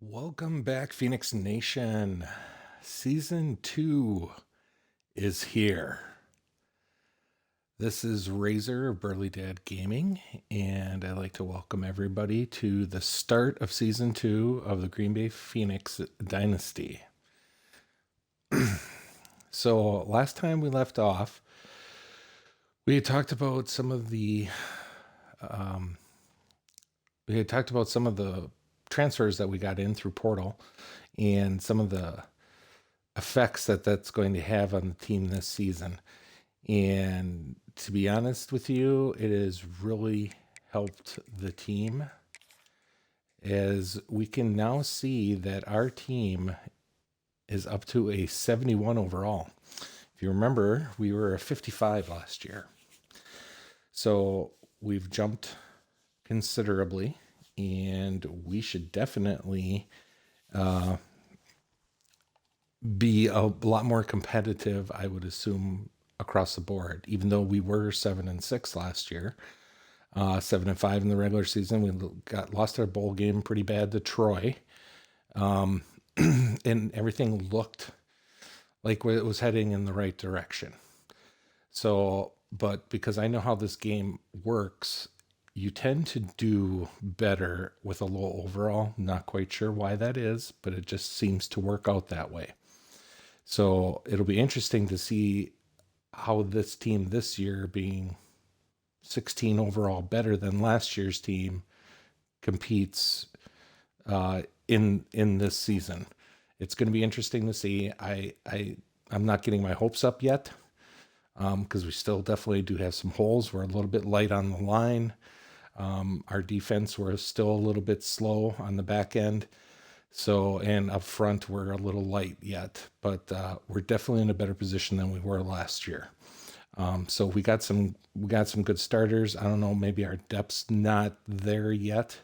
Welcome back, Phoenix Nation. Season 2 is here. This is Razor of Burly Dad Gaming, and I'd like to welcome everybody to the start of Season 2 of the Green Bay Phoenix Dynasty. So, last time we left off, we had talked about some of the transfers that we got in through Portal and some of the effects that that's going to have on the team this season. And to be honest with you, it has really helped the team, as we can now see that our team is up to a 71 overall. If you remember, we were a 55 last year. So we've jumped considerably, and we should definitely be a lot more competitive, I would assume, across the board. Even though we were 7-6 last year, 7-5 in the regular season, we lost our bowl game pretty bad to Troy, and everything looked like it was heading in the right direction. So, but because I know how this game works, you tend to do better with a low overall. Not quite sure why that is, but it just seems to work out that way. So it'll be interesting to see how this team this year, being 16 overall better than last year's team, competes in this season. It's going to be interesting to see. I'm not getting my hopes up yet, because we still definitely do have some holes. We're a little bit light on the line. Our defense, we're still a little bit slow on the back end. So, and up front, we're a little light yet, but we're definitely in a better position than we were last year. So we got some good starters. I don't know, maybe our depth's not there yet.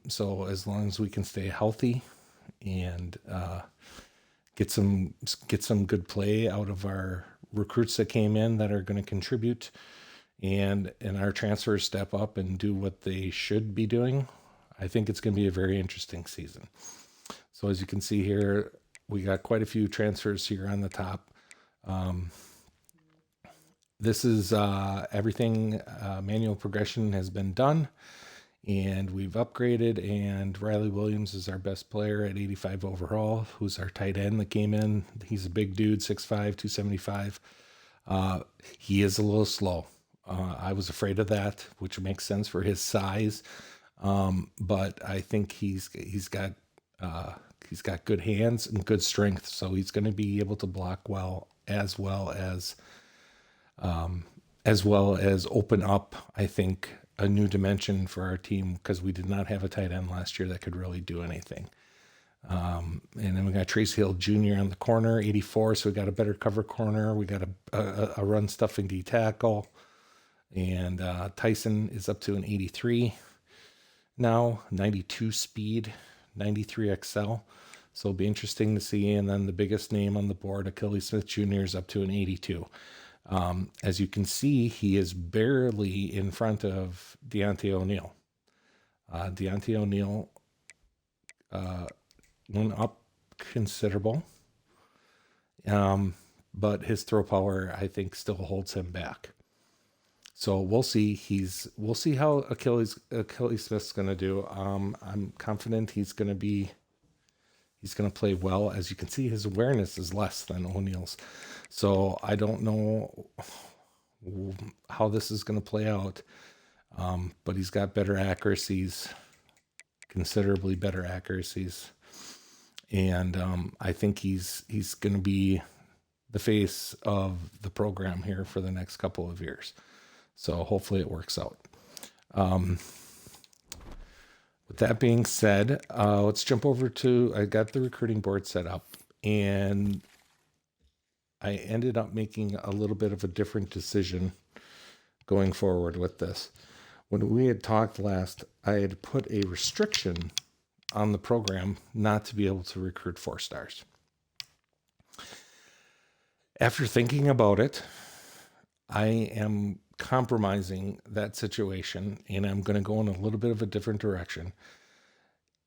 So as long as we can stay healthy and get some good play out of our recruits that came in that are going to contribute, and our transfers step up and do what they should be doing, I think it's going to be a very interesting season. So as you can see here, we got quite a few transfers here on the top. This is everything. Manual progression has been done, and we've upgraded, and Riley Williams is our best player at 85 overall, who's our tight end that came in. He's a big dude, 6'5", 275. He is a little slow. I was afraid of that, which makes sense for his size. But I think he's got good hands and good strength, so he's going to be able to block well as open up, I think, a new dimension for our team, because we did not have a tight end last year that could really do anything. And then we got Tracy Hill Jr. on the corner, 84. So we got a better cover corner. We got a run stuffing D tackle, and Tyson is up to an 83 now, 92 speed, 93 XL. So it'll be interesting to see. And then the biggest name on the board, Akili Smith Jr. is up to an 82. As you can see, he is barely in front of Deontay O'Neal. Deontay O'Neal went up considerable, but his throw power, I think, still holds him back. So we'll see. We'll see how Akili Smith's going to do. I'm confident he's going to play well. As you can see, his awareness is less than O'Neal's. So I don't know how this is going to play out. But he's got better accuracies, considerably better accuracies. And I think he's going to be the face of the program here for the next couple of years. So hopefully it works out. With that being said, let's jump over to, I got the recruiting board set up, and I ended up making a little bit of a different decision going forward with this. When we had talked last, I had put a restriction on the program not to be able to recruit 4-stars. After thinking about it, I am compromising that situation, and I'm going to go in a little bit of a different direction.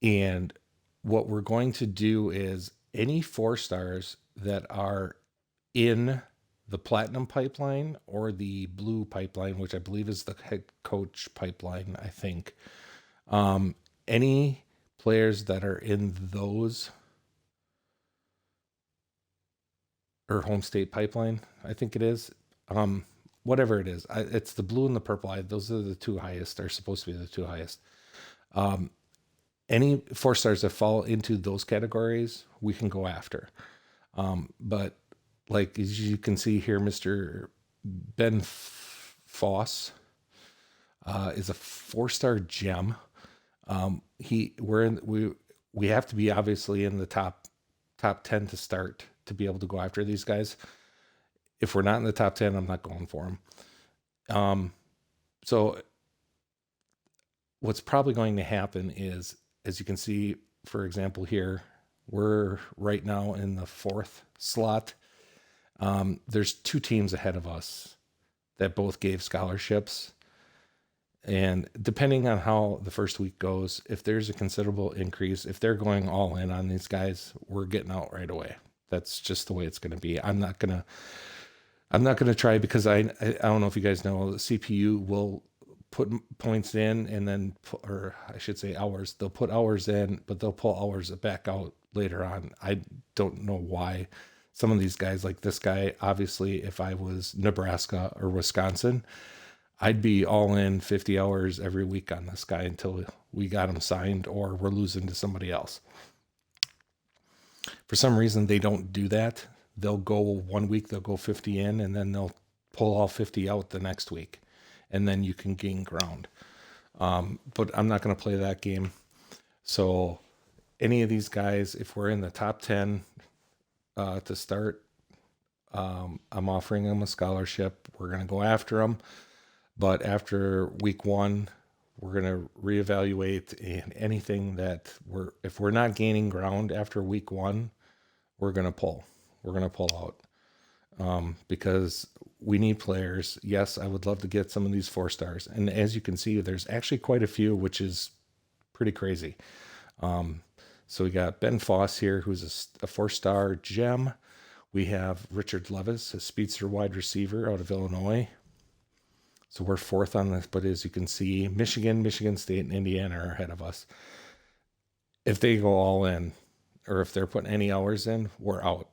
And what we're going to do is any 4 stars that are in the platinum pipeline or the blue pipeline, which I believe is the head coach pipeline, I think. Any players that are in those, or home state pipeline, I think it is. Whatever it is, it's the blue and the purple. Those are the 2 highest, are supposed to be the 2 highest. Any 4 stars that fall into those categories, we can go after. But like, as you can see here, Mr. Ben Foss is a 4-star gem. We have to be obviously in the top 10 to start to be able to go after these guys. If we're not in the top 10, I'm not going for them. So what's probably going to happen is, as you can see, for example, here, we're right now in the 4th slot. There's 2 teams ahead of us that both gave scholarships. And depending on how the first week goes, if there's a considerable increase, if they're going all in on these guys, we're getting out right away. That's just the way it's going to be. I'm not going to try, because I don't know if you guys know, the CPU will put points in and then, or I should say hours. They'll put hours in, but they'll pull hours back out later on. I don't know why. Some of these guys, like this guy, obviously, if I was Nebraska or Wisconsin, I'd be all in 50 hours every week on this guy until we got him signed or we're losing to somebody else. For some reason, they don't do that. They'll go 1 week, they'll go 50 in, and then they'll pull all 50 out the next week. And then you can gain ground. But I'm not going to play that game. So any of these guys, if we're in the top 10 to start, I'm offering them a scholarship. We're going to go after them. But after week 1, we're going to reevaluate, and anything that if we're not gaining ground after week 1, we're going to pull. We're going to pull out. Because we need players. Yes, I would love to get some of these 4-stars. And as you can see, there's actually quite a few, which is pretty crazy. So we got Ben Foss here, who's a 4-star gem. We have Richard Levis, a speedster wide receiver out of Illinois. So we're 4th on this, but as you can see, Michigan, Michigan State, and Indiana are ahead of us. If they go all in, or if they're putting any hours in, we're out.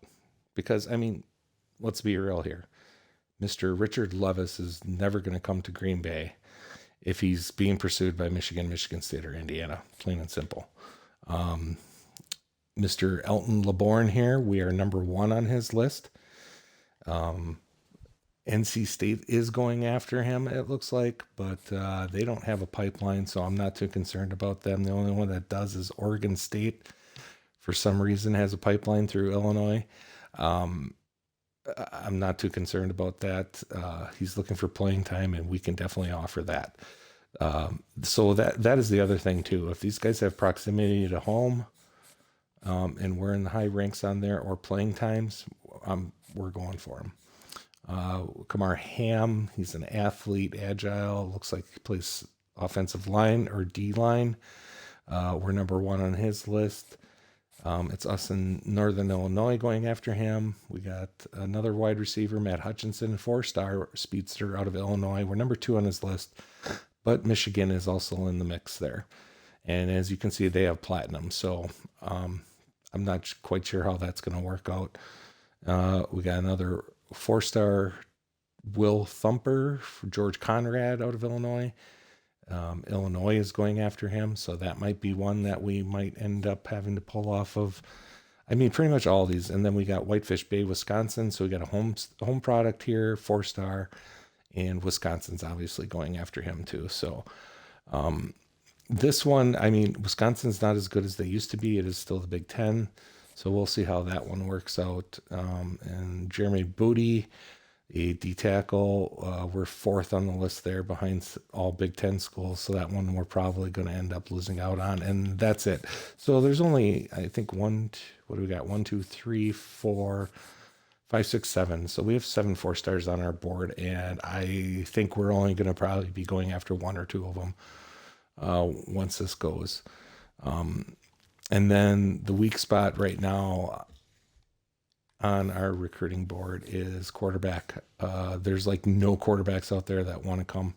Because, I mean, let's be real here. Mr. Richard Levis is never going to come to Green Bay if he's being pursued by Michigan, Michigan State, or Indiana, plain and simple. Mr. Elton LeBourne here, we are number 1 on his list. NC State is going after him, it looks like, but they don't have a pipeline, so I'm not too concerned about them. The only one that does is Oregon State. For some reason, has a pipeline through Illinois. I'm not too concerned about that. He's looking for playing time, and we can definitely offer that. So that is the other thing too. If these guys have proximity to home, and we're in the high ranks on there, or playing times, we're going for him. Kamar Ham, he's an athlete, agile, looks like he plays offensive line or D line. We're number 1 on his list. It's us in Northern Illinois going after him. We got another wide receiver, Matt Hutchinson, 4-star speedster out of Illinois. We're number 2 on his list, but Michigan is also in the mix there. And as you can see, they have platinum. So I'm not quite sure how that's going to work out. We got another 4-star Will Thumper for George Conrad out of Illinois. Illinois is going after him, so that might be one that we might end up having to pull off of. I mean, pretty much all these. And then we got Whitefish Bay, Wisconsin. So we got a home product here, 4-star, and Wisconsin's obviously going after him too. So this one, I mean, Wisconsin's not as good as they used to be. It is still the Big Ten. So we'll see how that one works out. And Jeremy Booty, a D tackle, we're 4th on the list there behind all Big Ten schools. So that one we're probably going to end up losing out on. And that's it. So there's only, I think, what do we got? 1, 2, 3, 4, 5, 6, 7. So we have 7 4-stars on our board. And I think we're only going to probably be going after 1 or 2 of them once this goes. And then the weak spot right now on our recruiting board is quarterback. There's like no quarterbacks out there that want to come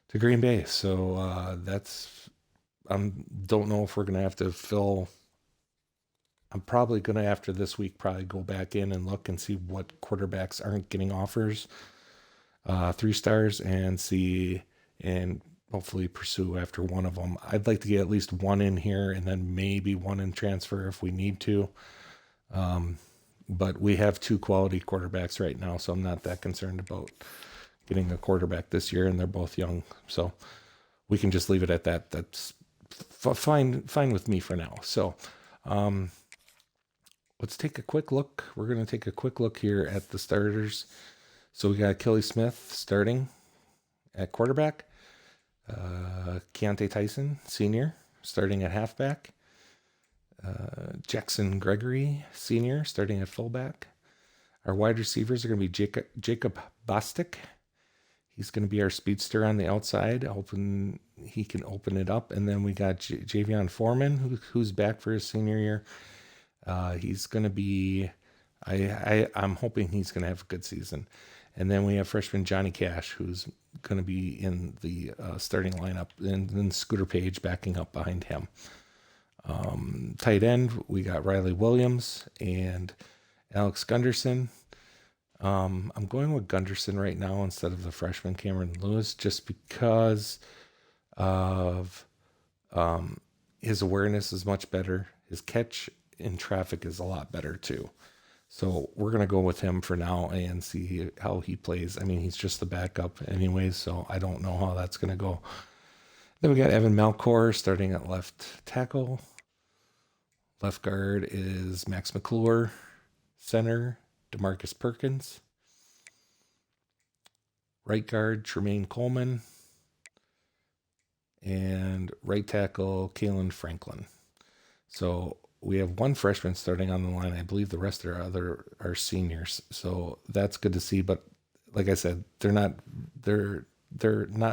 to Green Bay. So that's, I don't know if we're going to have to fill. I'm probably going to, after this week, probably go back in and look and see what quarterbacks aren't getting offers, 3 stars, and see, and hopefully pursue after one of them. I'd like to get at least one in here and then maybe one in transfer if we need to. But we have 2 quality quarterbacks right now, so I'm not that concerned about getting a quarterback this year, and they're both young. So we can just leave it at that. That's fine with me for now. So let's take a quick look. We're going to take a quick look here at the starters. So we got Akili Smith starting at quarterback. Keontae Tyson, senior, starting at halfback. Jackson Gregory, senior, starting at fullback. Our wide receivers are going to be Jacob Bostic. He's going to be our speedster on the outside. Hoping he can open it up. And then we got Javion Foreman, who's back for his senior year. He's going to be, I'm hoping he's going to have a good season. And then we have freshman Johnny Cash, who's going to be in the starting lineup, and then Scooter Page backing up behind him. Tight end, we got Riley Williams and Alex Gunderson. I'm going with Gunderson right now instead of the freshman Cameron Lewis, just because of his awareness is much better. His catch in traffic is a lot better too. So we're going to go with him for now and see how he plays. I mean, he's just the backup anyways, so I don't know how that's going to go. Then we got Evan Malcor starting at left tackle. Left guard is Max McClure. Center, DeMarcus Perkins. Right guard, Tremaine Coleman. And right tackle, Kalen Franklin. So we have one freshman starting on the line. I believe the rest are seniors. So that's good to see. But like I said, they're not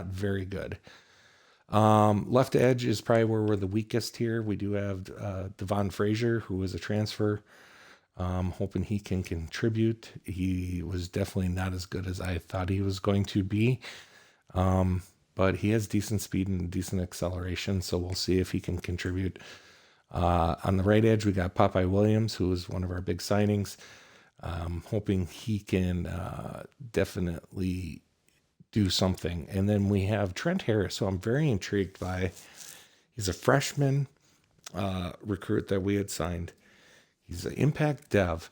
very good. Left edge is probably where we're the weakest here. We do have Devon Frazier, who is a transfer. Hoping he can contribute. He was definitely not as good as I thought he was going to be. But he has decent speed and decent acceleration, so we'll see if he can contribute. On the right edge, we got Popeye Williams, who is one of our big signings. Hoping he can definitely do something. And then we have Trent Harris, who I'm very intrigued by. He's a freshman recruit that we had signed. He's an impact dev.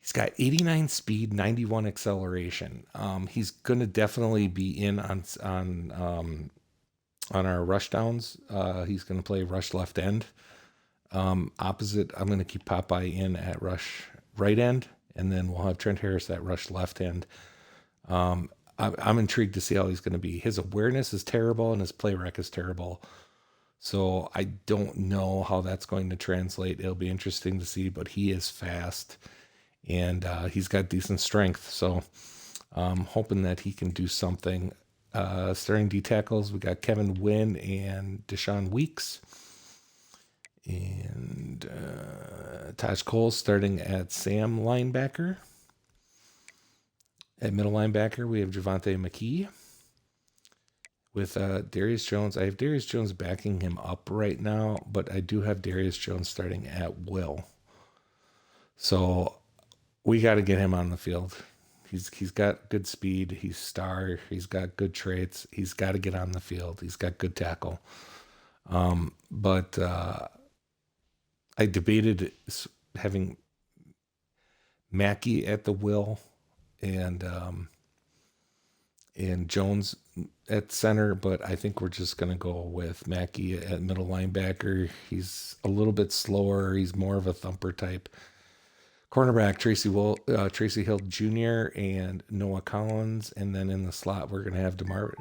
He's got 89 speed, 91 acceleration. He's going to definitely be in on our rush downs. He's going to play rush left end. Opposite, I'm going to keep Popeye in at rush right end, and then we'll have Trent Harris at rush left end. I'm intrigued to see how he's going to be. His awareness is terrible, and his play rec is terrible. So I don't know how that's going to translate. It'll be interesting to see, but he is fast, and he's got decent strength. So I'm hoping that he can do something. Starting D tackles, we got Kevin Wynn and Deshaun Weeks. And Taj Cole starting at Sam linebacker. At middle linebacker, we have Javante McKee. With Darius Jones, I have Darius Jones backing him up right now, but I do have Darius Jones starting at will. So we got to get him on the field. He's got good speed. He's star. He's got good traits. He's got to get on the field. He's got good tackle. But I debated having Mackey at the will and Jones at center, but I think we're just going to go with Mackey at middle linebacker. He's a little bit slower. He's more of a thumper type. Cornerback, Tracy Hill Jr. and Noah Collins. And then in the slot, we're going to have DeMar.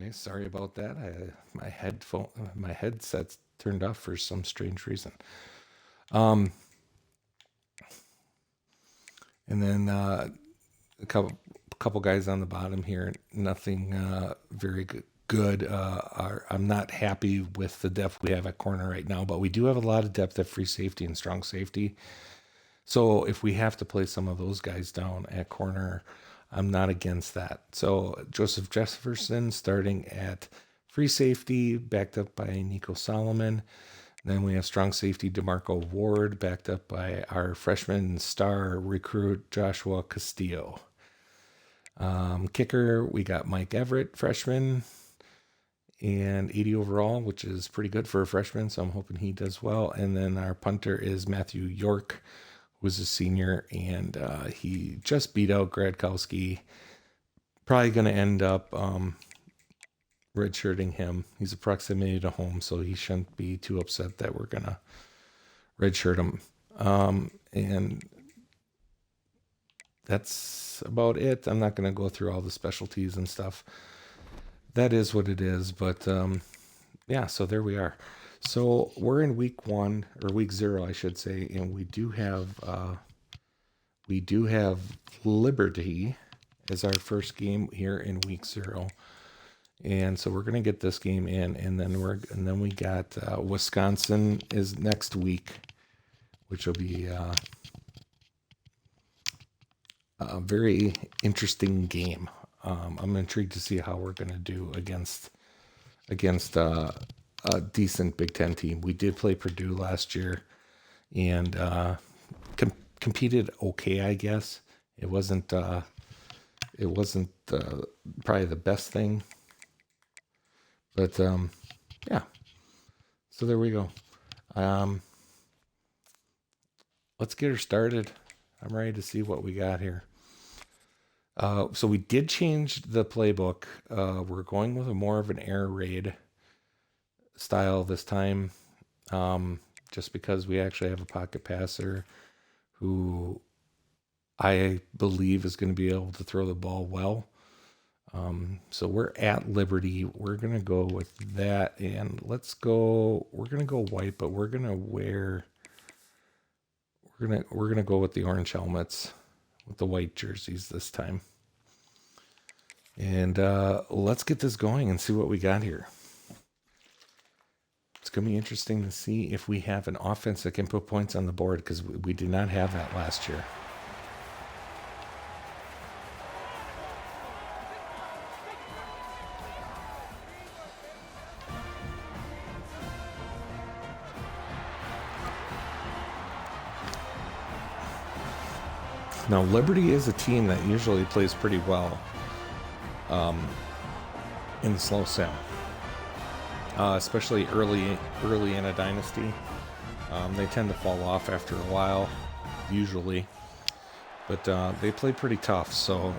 Okay, sorry about that. My headset's turned off for some strange reason. And then a couple guys on the bottom here. Nothing very good. I'm not happy with the depth we have at corner right now, but we do have a lot of depth at free safety and strong safety. So if we have to play some of those guys down at corner, I'm not against that. So Joseph Jefferson starting at free safety, backed up by Nico Solomon. Then we have strong safety DeMarco Ward, backed up by our freshman star recruit Joshua Castillo. Kicker, we got Mike Everett, freshman, and 80 overall, which is pretty good for a freshman, so I'm hoping he does well. And then our punter is Matthew York, who's a senior, and he just beat out Gradkowski. Probably going to end up redshirting him. He's a proximity to home, so he shouldn't be too upset that we're going to redshirt him. And that's about it. I'm not going to go through all the specialties and stuff. That is what it is. But yeah, so there we are. So we're in week 1 or week 0, I should say, and we do have Liberty as our first game here in week 0. And so we're going to get this game in, and then we got Wisconsin is next week, which will be a very interesting game. I'm intrigued to see how we're going to do against a decent Big Ten team. We did play Purdue last year, and competed okay, I guess. It wasn't probably the best thing. But, yeah, so there we go. Let's get her started. I'm ready to see what we got here. So we did change the playbook. We're going with more of an air raid style this time, just because we actually have a pocket passer who I believe is going to be able to throw the ball well. So we're at Liberty. We're going to go with that, and we're going to go white, but we're going to go with the orange helmets with the white jerseys this time. And let's get this going and see what we got here. It's going to be interesting to see if we have an offense that can put points on the board, because we did not have that last year. Now, Liberty is a team that usually plays pretty well in the slow sim, especially early in a dynasty. They tend to fall off after a while, usually, but they play pretty tough. So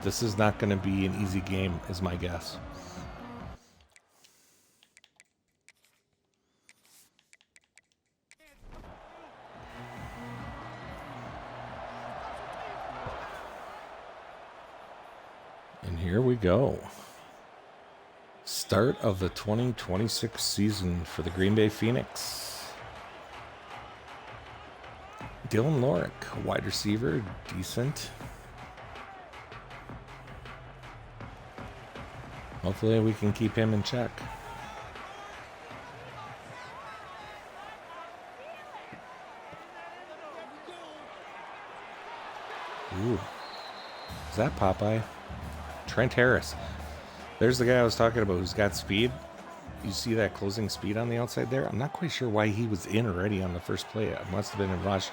this is not going to be an easy game, is my guess. Here we go. Start of the 2026 season for the Green Bay Phoenix. Dylan Lorick, wide receiver, decent. Hopefully we can keep him in check. Ooh. Is that Popeye? Trent Harris. There's the guy I was talking about who's got speed. You see that closing speed on the outside there? I'm not quite sure why he was in already on the first play. It must have been a rush.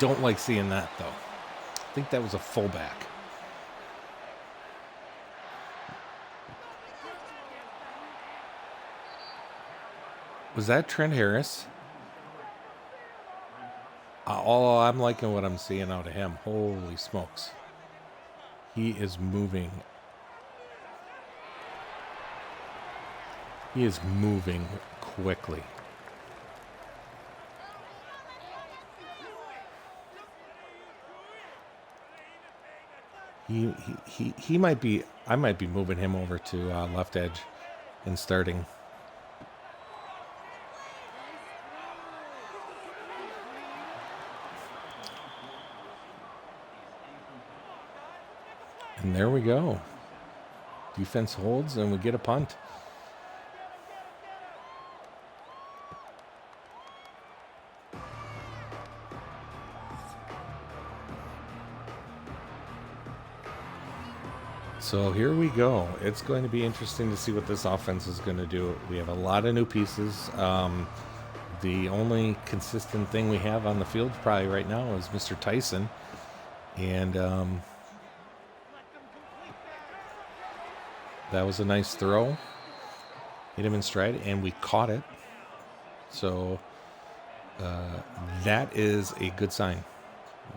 Don't like seeing that, though. I think that was a fullback. Was that Trent Harris? I'm liking what I'm seeing out of him. Holy smokes. He is moving. He is moving quickly. He might be. I might be moving him over to left edge and starting. And there we go. Defense holds and we get a punt. So here we go. It's going to be interesting to see what this offense is going to do. We have a lot of new pieces. The only consistent thing we have on the field probably right now is Mr. Tyson. And that was a nice throw. Hit him in stride, and we caught it. So that is a good sign.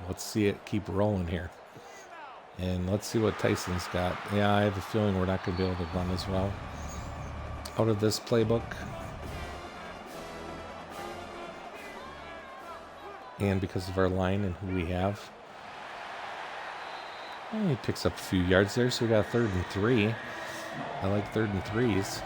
Let's see it keep rolling here. And let's see what Tyson's got. Yeah, I have a feeling we're not going to be able to run as well out of this playbook. And because of our line and who we have. He picks up a few yards there, so we got 3rd and 3. I like 3rd and 3s.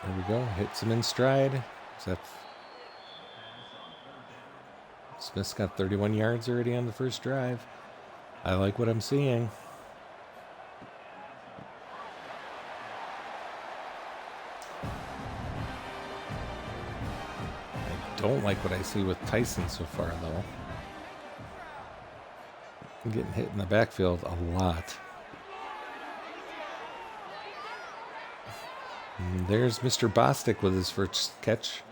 There we go. Hits him in stride. Smith's got 31 yards already on the first drive. I like what I'm seeing. I don't like what I see with Tyson so far, though. I'm getting hit in the backfield a lot. And there's Mr. Bostic with his first catch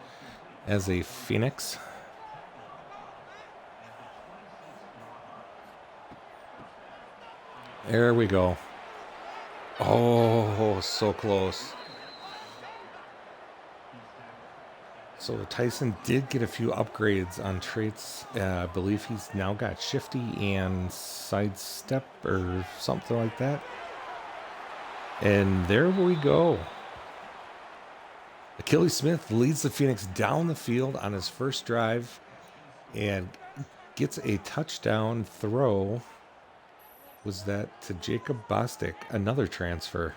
as a Phoenix. There we go. Oh, so close. So Tyson did get a few upgrades on traits. I believe he's now got shifty and sidestep or something like that. And there we go. Akili Smith leads the Phoenix down the field on his first drive and gets a touchdown throw. Was that to Jacob Bostic, another transfer.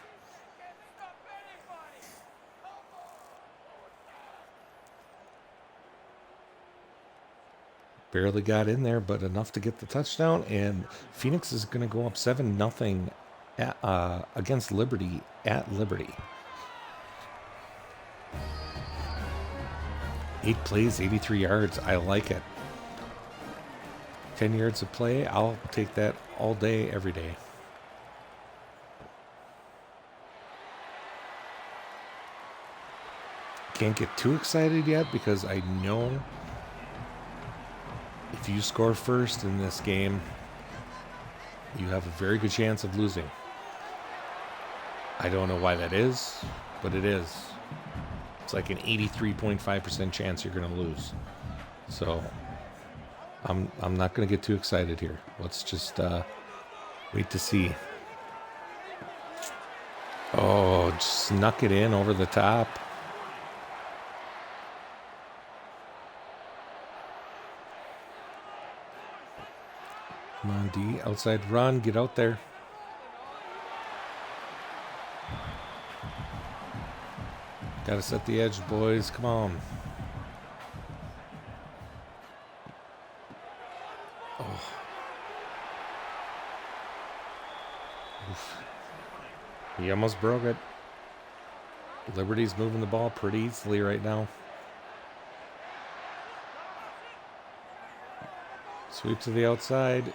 Barely got in there, but enough to get the touchdown. And Phoenix is going to go up 7-0 against Liberty at Liberty. 8 plays, 83 yards. I like it. 10 yards of play. I'll take that all day, every day. Can't get too excited yet because I know if you score first in this game, you have a very good chance of losing. I don't know why that is, but it is. It's like an 83.5% chance you're going to lose. So I'm not going to get too excited here. Let's just wait to see. Oh, just snuck it in over the top. Come on, D. Outside run. Get out there. Got to set the edge, boys. Come on. Oh. Oof. He almost broke it. Liberty's moving the ball pretty easily right now. Sweep to the outside.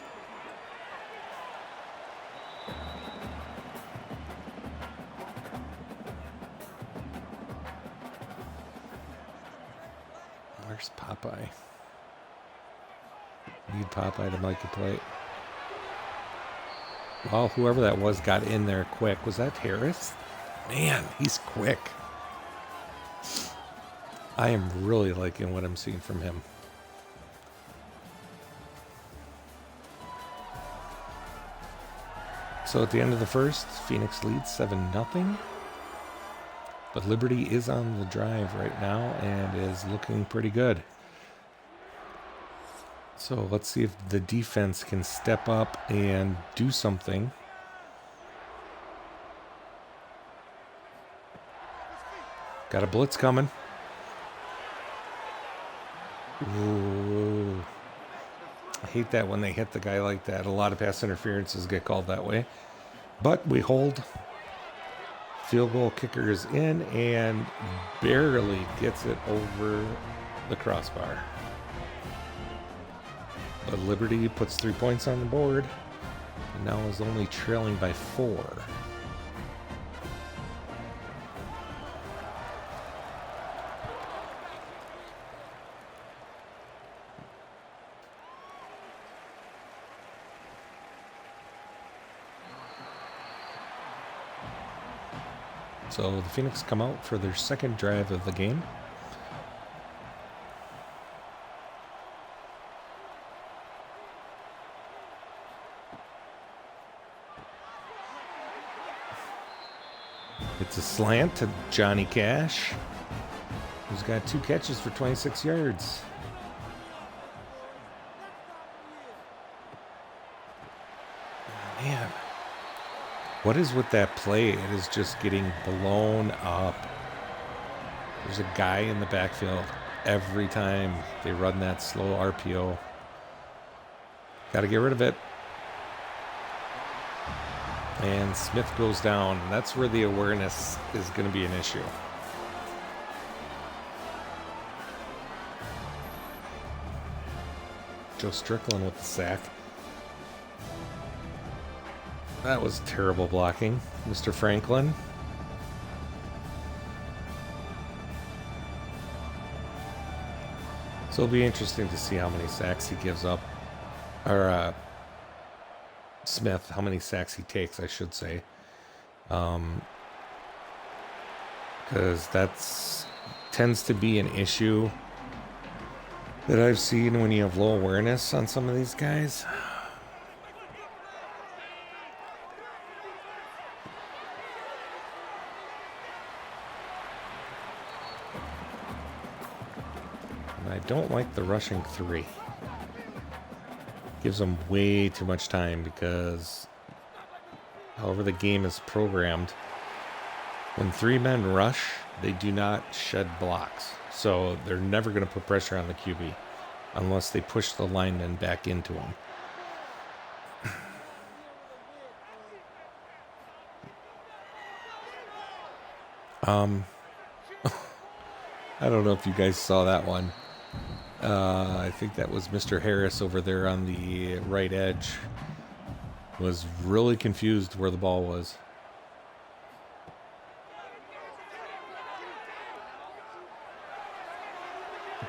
Where's Popeye? Need Popeye to make a play. Well, whoever that was got in there quick. Was that Harris? Man, he's quick. I am really liking what I'm seeing from him. So at the end of the first, Phoenix leads 7-0. But Liberty is on the drive right now and is looking pretty good. So let's see if the defense can step up and do something. Got a blitz coming. Ooh. I hate that when they hit the guy like that. A lot of pass interferences get called that way. But we hold. Field goal kicker is in and barely gets it over the crossbar. But Liberty puts 3 points on the board. And now is only trailing by 4. So the Phoenix come out for their second drive of the game. It's a slant to Johnny Cash, who's got 2 catches for 26 yards. Man. What is with that play? It is just getting blown up. There's a guy in the backfield every time they run that slow RPO. Got to get rid of it. And Smith goes down. That's where the awareness is going to be an issue. Joe Strickland with the sack. That was terrible blocking, Mr. Franklin. So it'll be interesting to see how many sacks he gives up. Or Smith, how many sacks he takes, I should say. Because that's tends to be an issue that I've seen when you have low awareness on some of these guys. I don't like the rushing 3. Gives them way too much time because however the game is programmed, when 3 men rush, they do not shed blocks. So they're never going to put pressure on the QB unless they push the lineman back into him. I don't know if you guys saw that one. I think that was Mr. Harris over there on the right edge. Was really confused where the ball was.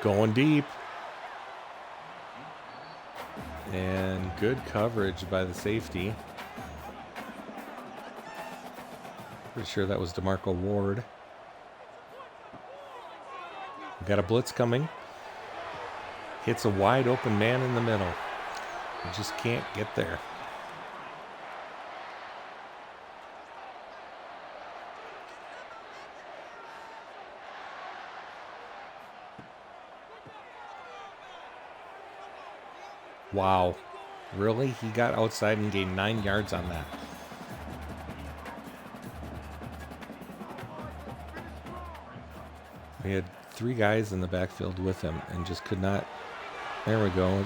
Going deep. And good coverage by the safety. Pretty sure that was DeMarco Ward. We got a blitz coming. Hits a wide open man in the middle. You just can't get there. Wow. Really? He got outside and gained 9 yards on that. We had 3 guys in the backfield with him and just could not. There we go.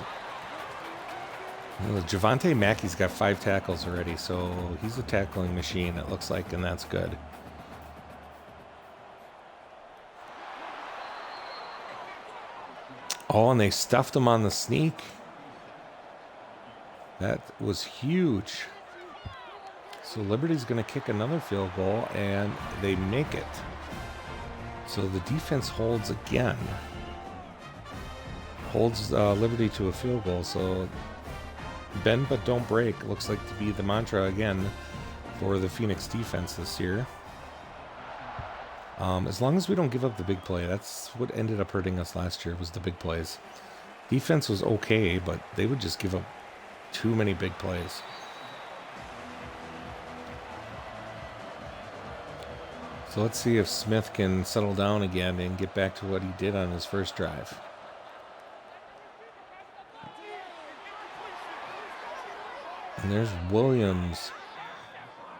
Javante Mackey's got 5 tackles already, so he's a tackling machine, it looks like, and that's good. Oh, and they stuffed him on the sneak. That was huge. So Liberty's going to kick another field goal, and they make it. So the defense holds again. Holds Liberty to a field goal. So bend but don't break looks like to be the mantra again for the Phoenix defense this year. As long as we don't give up the big play, that's what ended up hurting us last year, was the big plays. Defense was okay, but they would just give up too many big plays. So let's see if Smith can settle down again and get back to what he did on his first drive. And there's Williams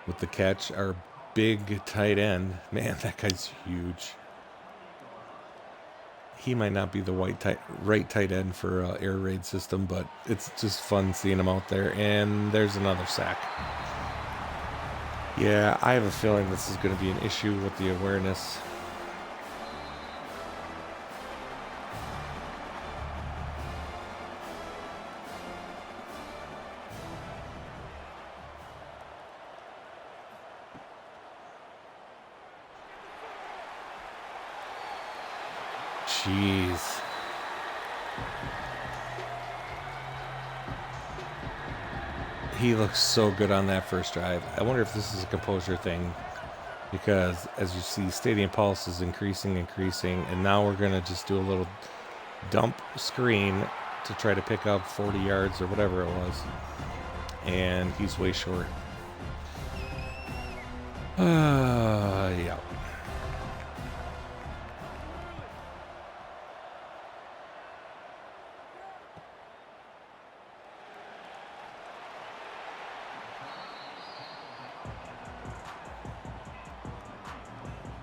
with the catch, our big tight end. Man, that guy's huge. He might not be the right tight end for air raid system, but it's just fun seeing him out there. And there's another sack. Yeah, I have a feeling this is going to be an issue with the awareness. Jeez. He looks so good on that first drive. I wonder if this is a composure thing, because as you see, Stadium Pulse is increasing, and now we're going to just do a little dump screen to try to pick up 40 yards or whatever it was. And he's way short. Yeah.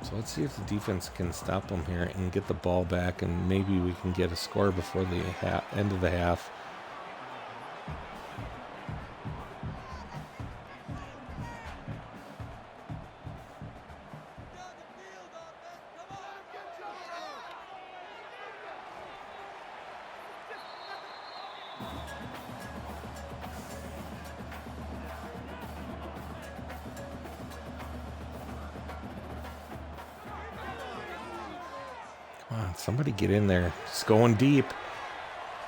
So let's see if the defense can stop them here and get the ball back, and maybe we can get a score before the end of the half. Come on, somebody get in there. He's going deep.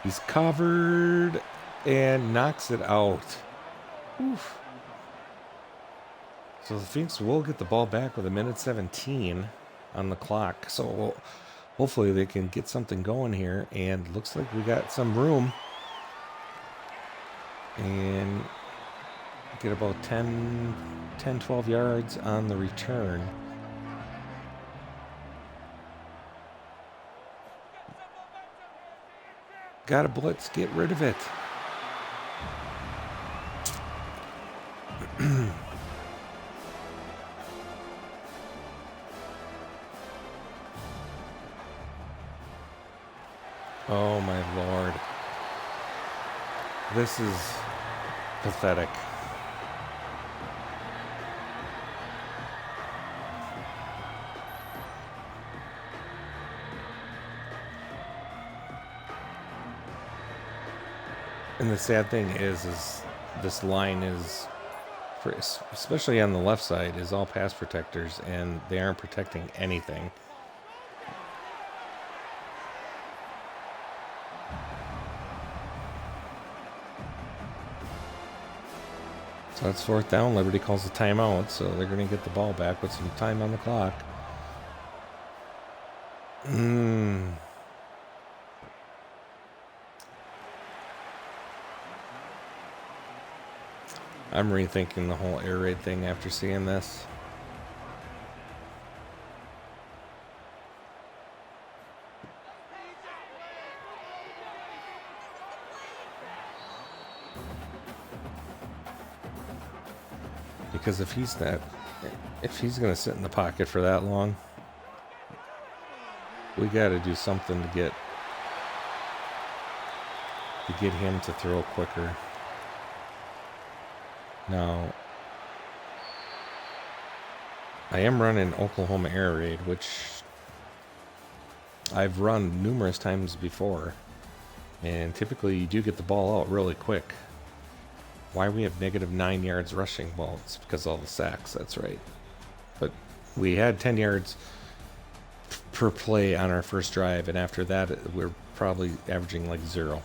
He's covered and knocks it out. Oof. So the Phoenix will get the ball back with 1:17 on the clock. So hopefully they can get something going here. And looks like we got some room. And get about 10, 12 yards on the return. Got a blitz. Get rid of it. Oh my Lord. This is pathetic. And the sad thing is this line is, especially on the left side, is all pass protectors, and they aren't protecting anything. So that's fourth down. Liberty calls a timeout, so they're going to get the ball back with some time on the clock. I'm rethinking the whole air raid thing after seeing this. Because if he's going to sit in the pocket for that long, we got to do something to get him to throw quicker. Now, I am running Oklahoma Air Raid, which I've run numerous times before, and typically you do get the ball out really quick. Why we have -9 yards rushing? Well, it's because of all the sacks, that's right. But we had 10 yards per play on our first drive, and after that we're probably averaging like 0.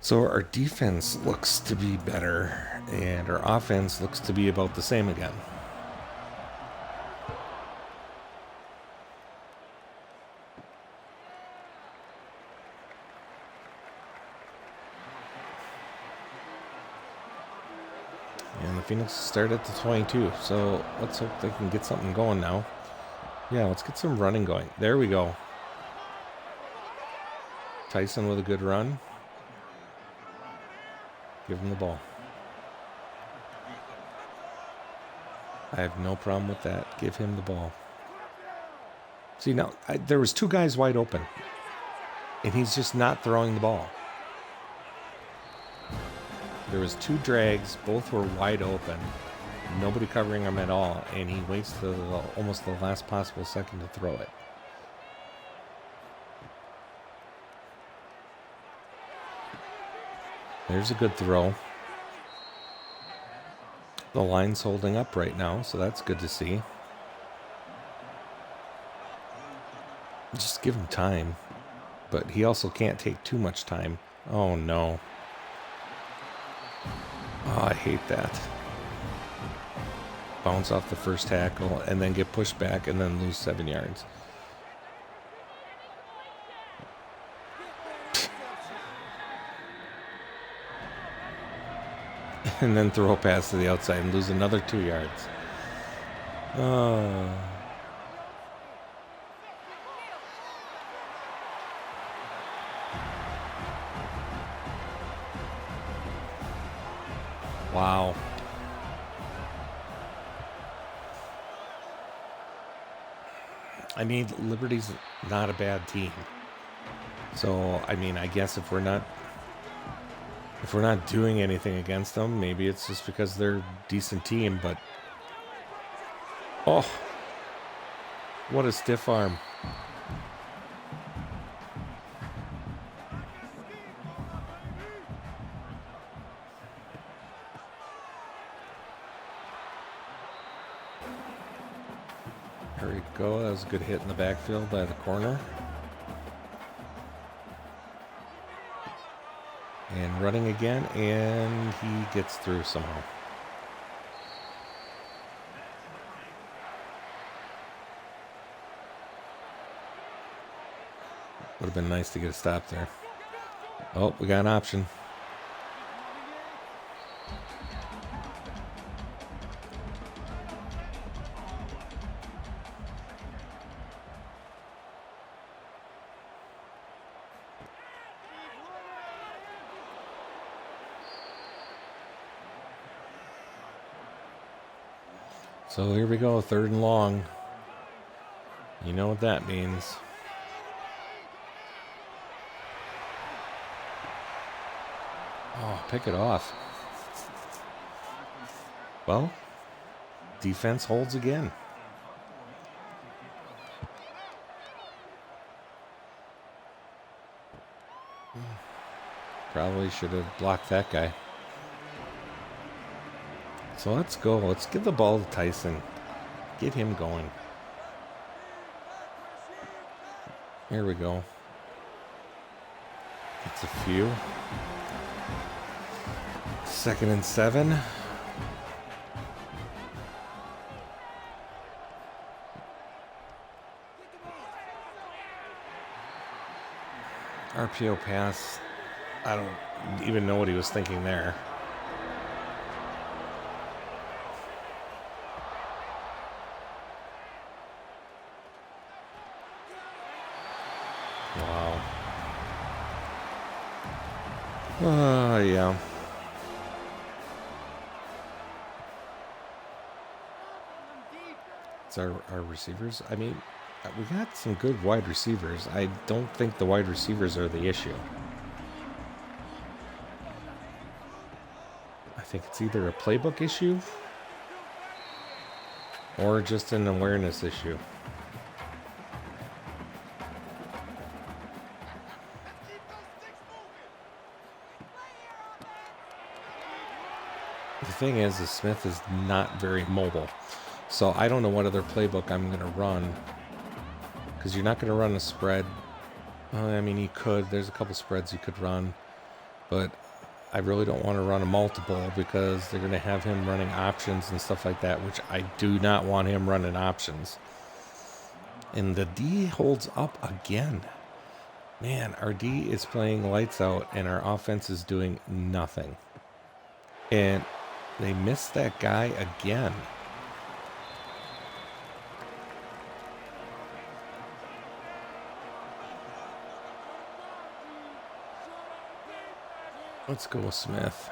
So our defense looks to be better, And our offense looks to be about the same again. And the Phoenix start at the 22, so let's hope they can get something going now. Yeah, let's get some running going. There we go. Tyson with a good run. Give him the ball. I have no problem with that. Give him the ball. See, now, there was 2 guys wide open, and he's just not throwing the ball. There was 2 drags. Both were wide open. Nobody covering him at all, and he waits till almost the last possible second to throw it. There's a good throw. The line's holding up right now, so that's good to see. Just give him time. But he also can't take too much time. Oh, no. Oh, I hate that. Bounce off the first tackle and then get pushed back and then lose 7 yards. And then throw a pass to the outside and lose another 2 yards. Oh. Wow. I mean, Liberty's not a bad team. So, I mean, I guess if we're not doing anything against them, maybe it's just because they're a decent team, but oh, what a stiff arm. There we go. That was a good hit in the backfield by the corner. And running again, and he gets through somehow. Would have been nice to get a stop there. Oh, we got an option. So here we go, 3rd and long. You know what that means. Oh, pick it off. Well, defense holds again. Probably should have blocked that guy. So let's go. Let's give the ball to Tyson. Get him going. Here we go. It's a few. 2nd and 7. RPO pass. I don't even know what he was thinking there. Wow. Yeah. It's our receivers. I mean, we got some good wide receivers. I don't think the wide receivers are the issue. I think it's either a playbook issue or just an awareness issue. The thing is Smith is not very mobile. So I don't know what other playbook I'm going to run. Because you're not going to run a spread. I mean, you could. There's a couple spreads you could run. But I really don't want to run a multiple because they're going to have him running options and stuff like that, which I do not want him running options. And the D holds up again. Man, our D is playing lights out and our offense is doing nothing. And they missed that guy again. Let's go with Smith.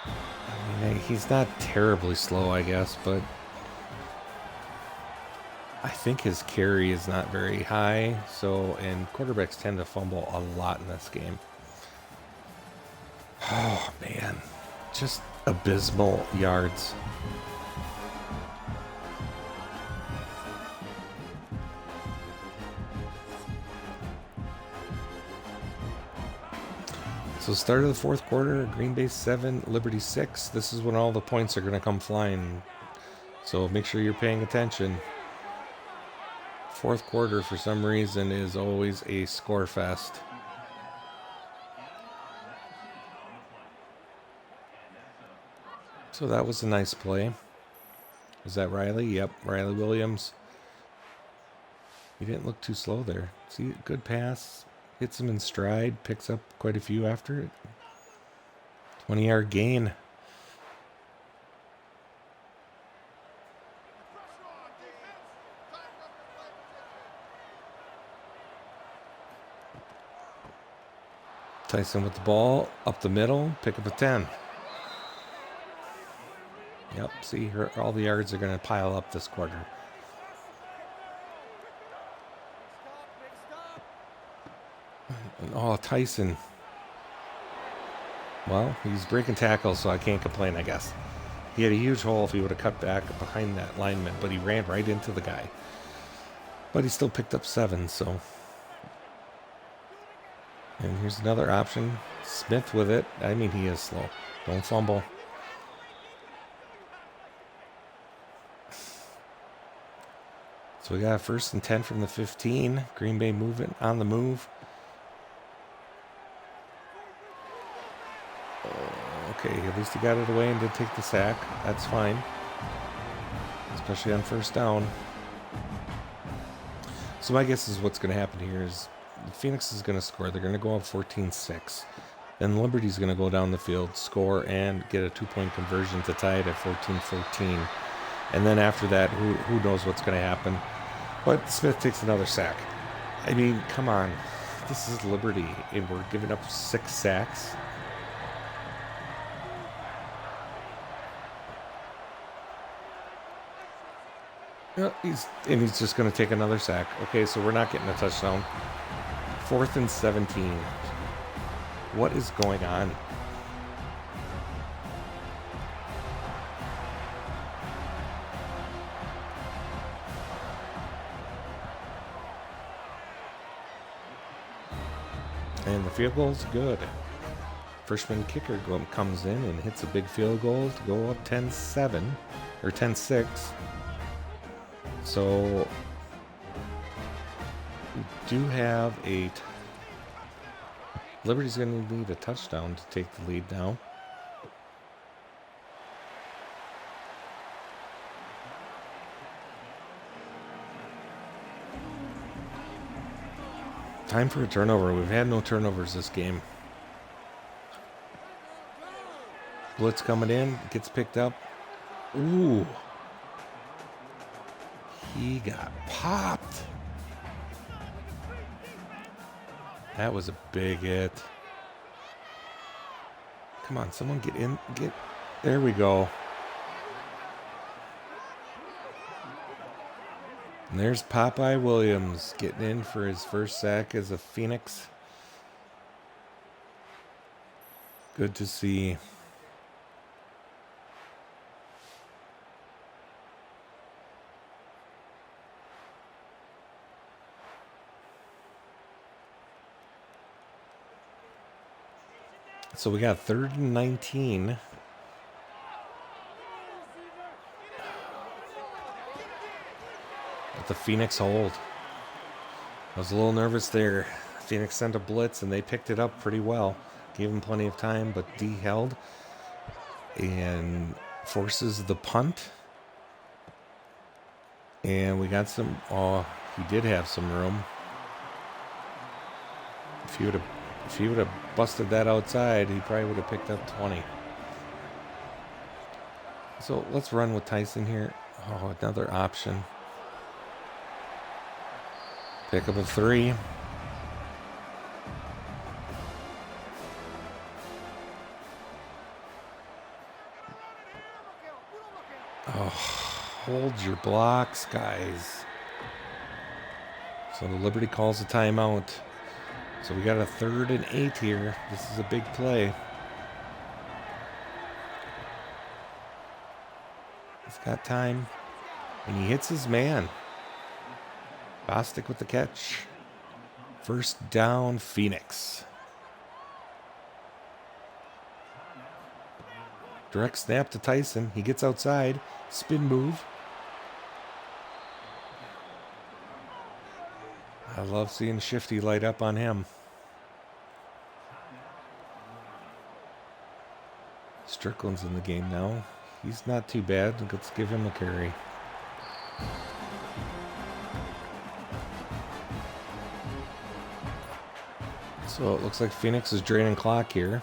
I mean, he's not terribly slow, I guess, but I think his carry is not very high. So, and quarterbacks tend to fumble a lot in this game. Oh, man. Just abysmal yards. So start of the fourth quarter, Green Bay 7, Liberty 6. This is when all the points are going to come flying. So make sure you're paying attention. Fourth quarter, for some reason, is always a score fest. So that was a nice play. Was that Riley? Yep, Riley Williams. He didn't look too slow there. See, good pass. Hits him in stride. Picks up quite a few after it. 20-yard gain. Tyson with the ball. Up the middle. Pick up a 10. Yep, see, all the yards are going to pile up this quarter. Oh, Tyson. Well, he's breaking tackles, so I can't complain, I guess. He had a huge hole if he would have cut back behind that lineman, but he ran right into the guy. But he still picked up 7, so. And here's another option. Smith with it. I mean, he is slow. Don't fumble. So we got a 1st and 10 from the 15. Green Bay moving on the move. Okay, at least he got it away and did take the sack. That's fine. Especially on 1st down. So my guess is what's going to happen here is Phoenix is going to score. They're going to go up 14-6. Then Liberty's going to go down the field, score, and get a 2-point conversion to tie it at 14-14. And then after that, who knows what's going to happen. But Smith takes another sack. I mean, come on. This is Liberty, and we're giving up 6 sacks. He's just going to take another sack. Okay, so we're not getting a touchdown. 4th and 17. What is going on? And the field goal's good. Freshman kicker comes in and hits a big field goal to go up 10-7 or 10-6. So we do have Liberty's going to need a touchdown to take the lead now. Time for a turnover. We've had no turnovers this game. Blitz coming in. Gets picked up. Ooh. He got popped. That was a big hit. Come on, someone get in. There we go. And there's Popeye Williams getting in for his first sack as a Phoenix. Good to see. So we got 3rd and 19. With the Phoenix hold. I was a little nervous there. Phoenix sent a blitz and they picked it up pretty well. Gave him plenty of time, but D held and forces the punt. And we got some, oh, he did have some room. If he would have busted that outside, he probably would have picked up 20. So let's run with Tyson here. Oh, another option. Pick up a 3. Oh, hold your blocks, guys. So the Liberty calls a timeout. So we got a 3rd and 8 here. This is a big play. He's got time. And he hits his man. Bostic with the catch. 1st down, Phoenix. Direct snap to Tyson. He gets outside. Spin move. I love seeing Shifty light up on him. Strickland's in the game now. He's not too bad. Let's give him a carry. So it looks like Phoenix is draining clock here.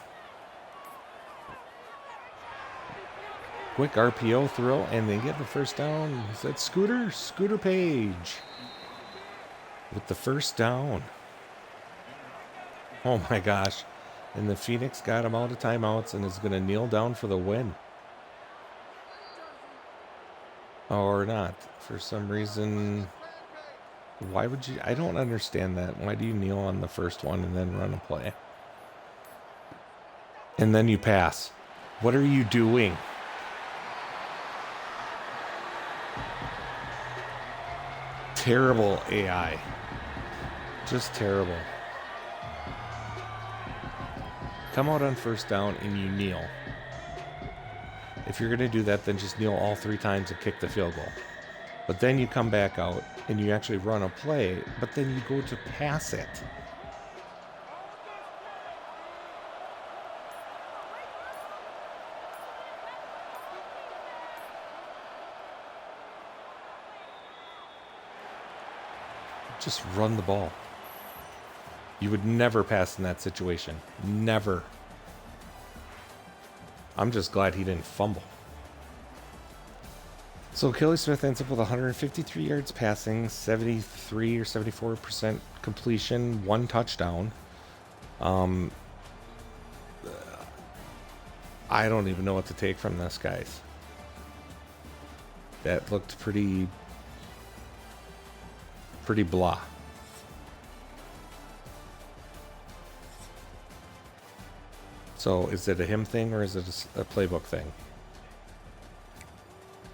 Quick RPO throw, and they get the 1st down. Is that Scooter? Scooter Page with the 1st down. Oh my gosh. And the Phoenix got him out of timeouts and is going to kneel down for the win. Or not. For some reason, why would you? I don't understand that. Why do you kneel on the first one and then run a play? And then you pass. What are you doing? Terrible AI. Just terrible. Come out on 1st down and you kneel. If you're going to do that, then just kneel all 3 times and kick the field goal. But then you come back out and you actually run a play, but then you go to pass it. Just run the ball. You would never pass in that situation. Never. I'm just glad he didn't fumble. So Akili Smith ends up with 153 yards passing, 73 or 74% completion, 1 touchdown. I don't even know what to take from this, guys. That looked pretty blah. So is it a him thing or is it a playbook thing?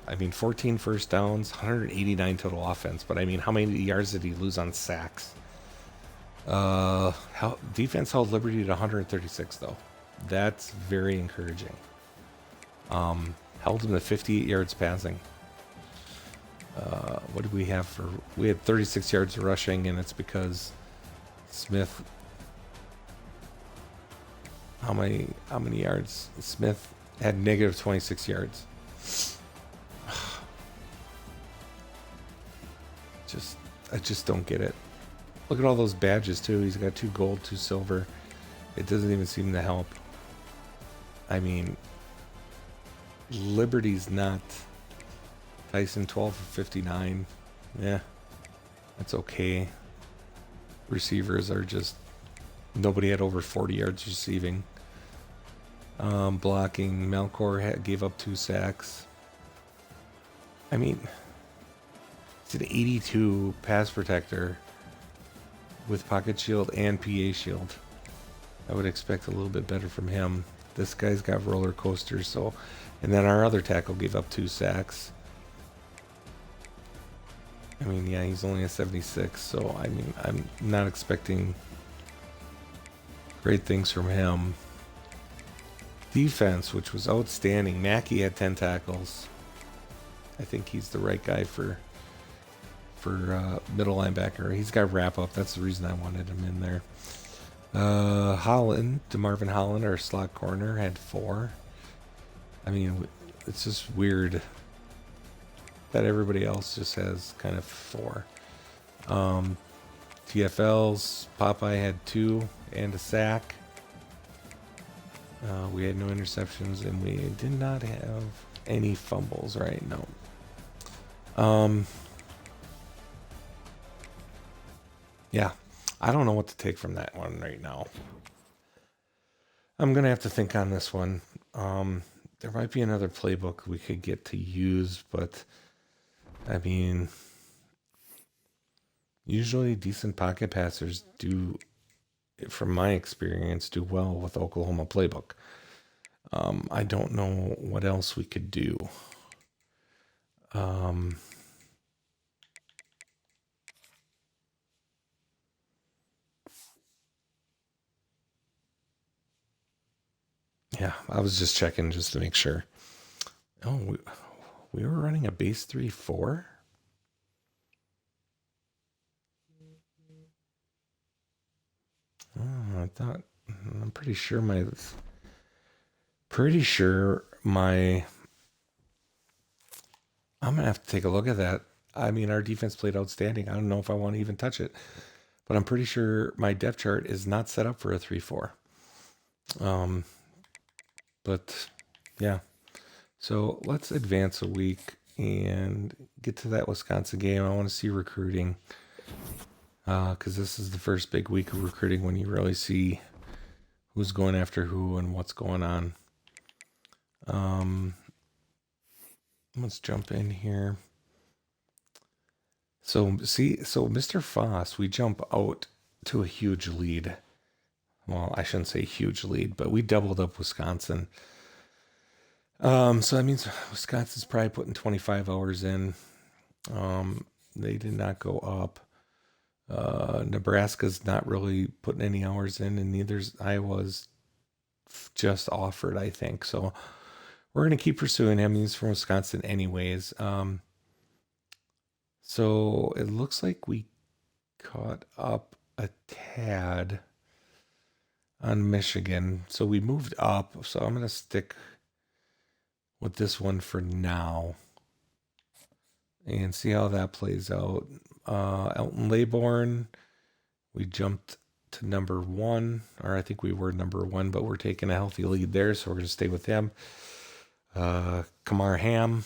I mean, 14 1st downs, 189 total offense, but I mean, how many yards did he lose on sacks? Defense held Liberty to 136 though. That's very encouraging. Held him to 58 yards passing. What did we have for? We had 36 yards rushing, and it's because Smith. How many yards? Smith had negative 26 yards. I just don't get it. Look at all those badges too. He's got 2 gold, 2 silver. It doesn't even seem to help. I mean, Liberty's not. Tyson 12 for 59. Yeah, that's okay. Receivers are just, nobody had over 40 yards receiving. Blocking, Malcor gave up 2 sacks. I mean, it's an 82 pass protector with pocket shield and PA shield. I would expect a little bit better from him. This guy's got roller coasters, so, and then our other tackle gave up 2 sacks. I mean, yeah, he's only a 76, so I mean, I'm not expecting great things from him. Defense, which was outstanding. Mackey had 10 tackles. I think he's the right guy for for middle linebacker. He's got wrap up. That's the reason I wanted him in there. Holland, DeMarvin Holland, our slot corner, had 4. I mean, it's just weird that everybody else just has kind of 4. TFLs, Popeye had 2 and a sack. We had no interceptions, and we did not have any fumbles, right? No. Yeah, I don't know what to take from that one right now. I'm going to have to think on this one. There might be another playbook we could get to use, but I mean, usually decent pocket passers do, from my experience, do well with Oklahoma playbook. I don't know what else we could do. Yeah, I was just checking just to make sure. Oh, we were running a base 3-4? Oh, I'm pretty sure I'm gonna have to take a look at that. I mean, our defense played outstanding. I don't know if I want to even touch it, but I'm pretty sure my depth chart is not set up for a 3-4. But yeah, so let's advance a week and get to that Wisconsin game. I want to see recruiting, because this is the first big week of recruiting when you really see who's going after who and what's going on. Let's jump in here. So Mr. Foss, we jump out to a huge lead. Well, I shouldn't say huge lead, but we doubled up Wisconsin. So that means Wisconsin's probably putting 25 hours in. They did not go up. Nebraska's not really putting any hours in, and neither's Iowa's just offered, I think. So we're going to keep pursuing him. He's from Wisconsin anyways. So it looks like we caught up a tad on Michigan. So we moved up. So I'm going to stick with this one for now and see how that plays out. Elton Laybourne, we jumped to number 1, or I think we were number 1, but we're taking a healthy lead there, so we're going to stay with him. Kamar Ham,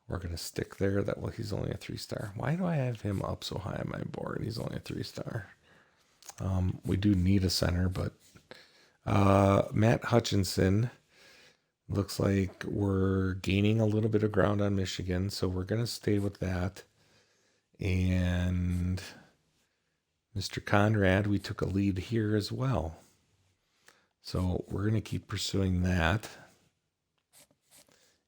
we're going to stick there. He's only a 3-star. Why do I have him up so high on my board? He's only a 3-star. We do need a center, but Matt Hutchinson, looks like we're gaining a little bit of ground on Michigan, so we're going to stay with that. And Mr. Conrad, we took a lead here as well. So we're going to keep pursuing that.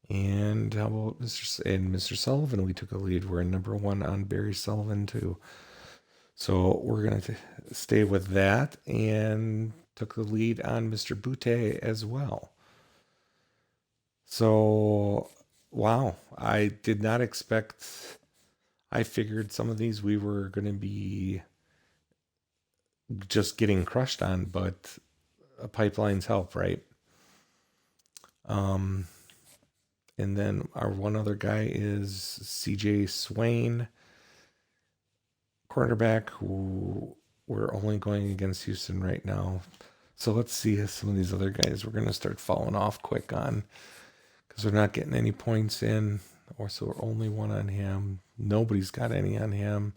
And how about Mr. Sullivan? We took a lead. We're in number 1 on Barry Sullivan too. So we're going to stay with that and took the lead on Mr. Boutte as well. So, wow, I did not expect. I figured some of these we were going to be just getting crushed on, but pipelines help, right? And then our one other guy is CJ Swain, quarterback, who we're only going against Houston right now. So let's see if some of these other guys we're going to start falling off quick on, because we're not getting any points in, or so we're only 1 on him. Nobody's got any on him.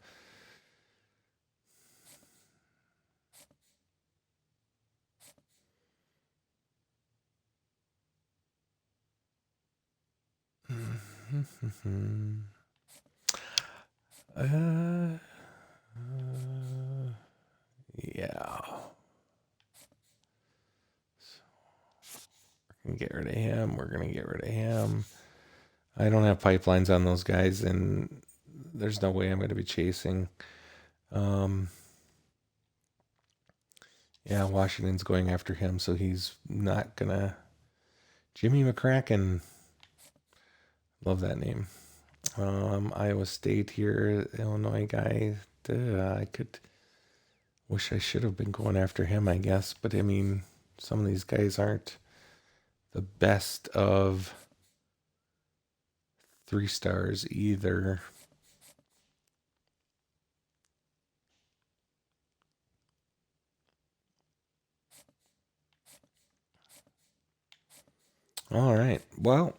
Yeah. We're going to get rid of him. We're going to get rid of him. I don't have pipelines on those guys, and there's no way I'm going to be chasing. Yeah, Washington's going after him, so he's not going to. Jimmy McCracken. Love that name. Iowa State here, Illinois guy. I could wish I should have been going after him, I guess. But I mean, some of these guys aren't the best of 3 stars either. All right. Well,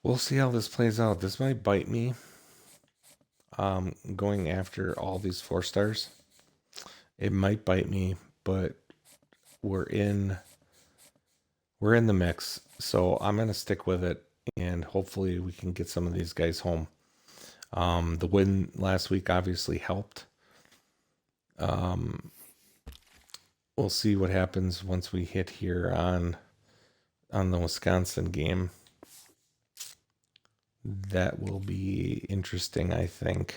we'll see how this plays out. This might bite me. Going after all these 4 stars. It might bite me, but we're in the mix. So I'm gonna stick with it, and hopefully we can get some of these guys home. The win last week obviously helped. We'll see what happens once we hit here on the Wisconsin game. That will be interesting, I think,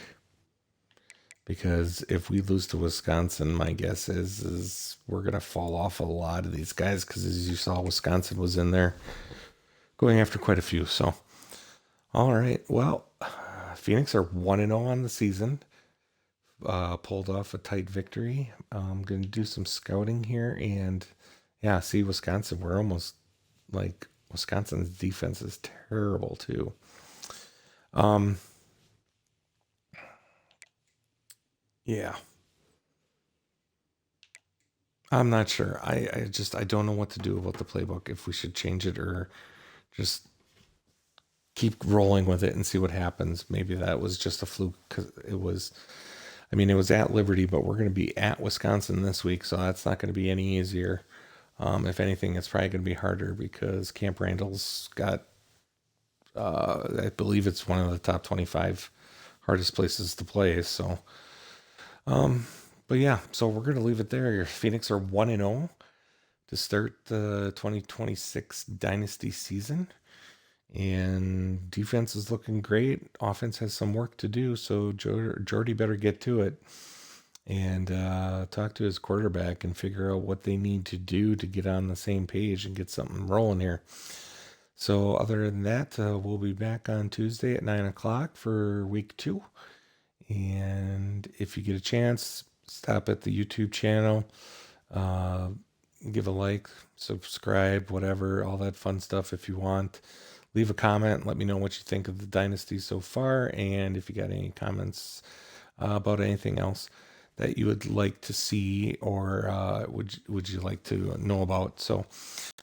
because if we lose to Wisconsin, my guess is we're gonna fall off a lot of these guys, because as you saw, Wisconsin was in there going after quite a few. So, all right, well, Phoenix are 1-0 on the season. Pulled off a tight victory. I'm gonna do some scouting here, and yeah, see Wisconsin. We're almost like Wisconsin's defense is terrible too. Yeah, I'm not sure. I don't know what to do about the playbook. If we should change it or just keep rolling with it and see what happens. Maybe that was just a fluke, because it was. I mean, it was at Liberty, but we're going to be at Wisconsin this week, so that's not going to be any easier. If anything, it's probably going to be harder because Camp Randall's got, I believe it's one of the top 25 hardest places to play. So, but yeah, so we're going to leave it there. Your Phoenix are 1-0 to start the 2026 dynasty season. And defense is looking great. Offense has some work to do, so Jordy better get to it and talk to his quarterback and figure out what they need to do to get on the same page and get something rolling here. So other than that, we'll be back on Tuesday at 9 o'clock for week 2. And if you get a chance, stop at the YouTube channel, give a like, subscribe, whatever, all that fun stuff if you want. Leave a comment. Let me know what you think of the dynasty so far, and if you got any comments about anything else that you would like to see, or would you like to know about. So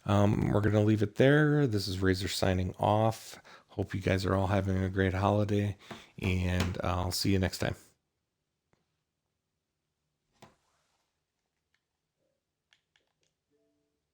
we're gonna leave it there. This is Razor signing off. Hope you guys are all having a great holiday, and I'll see you next time.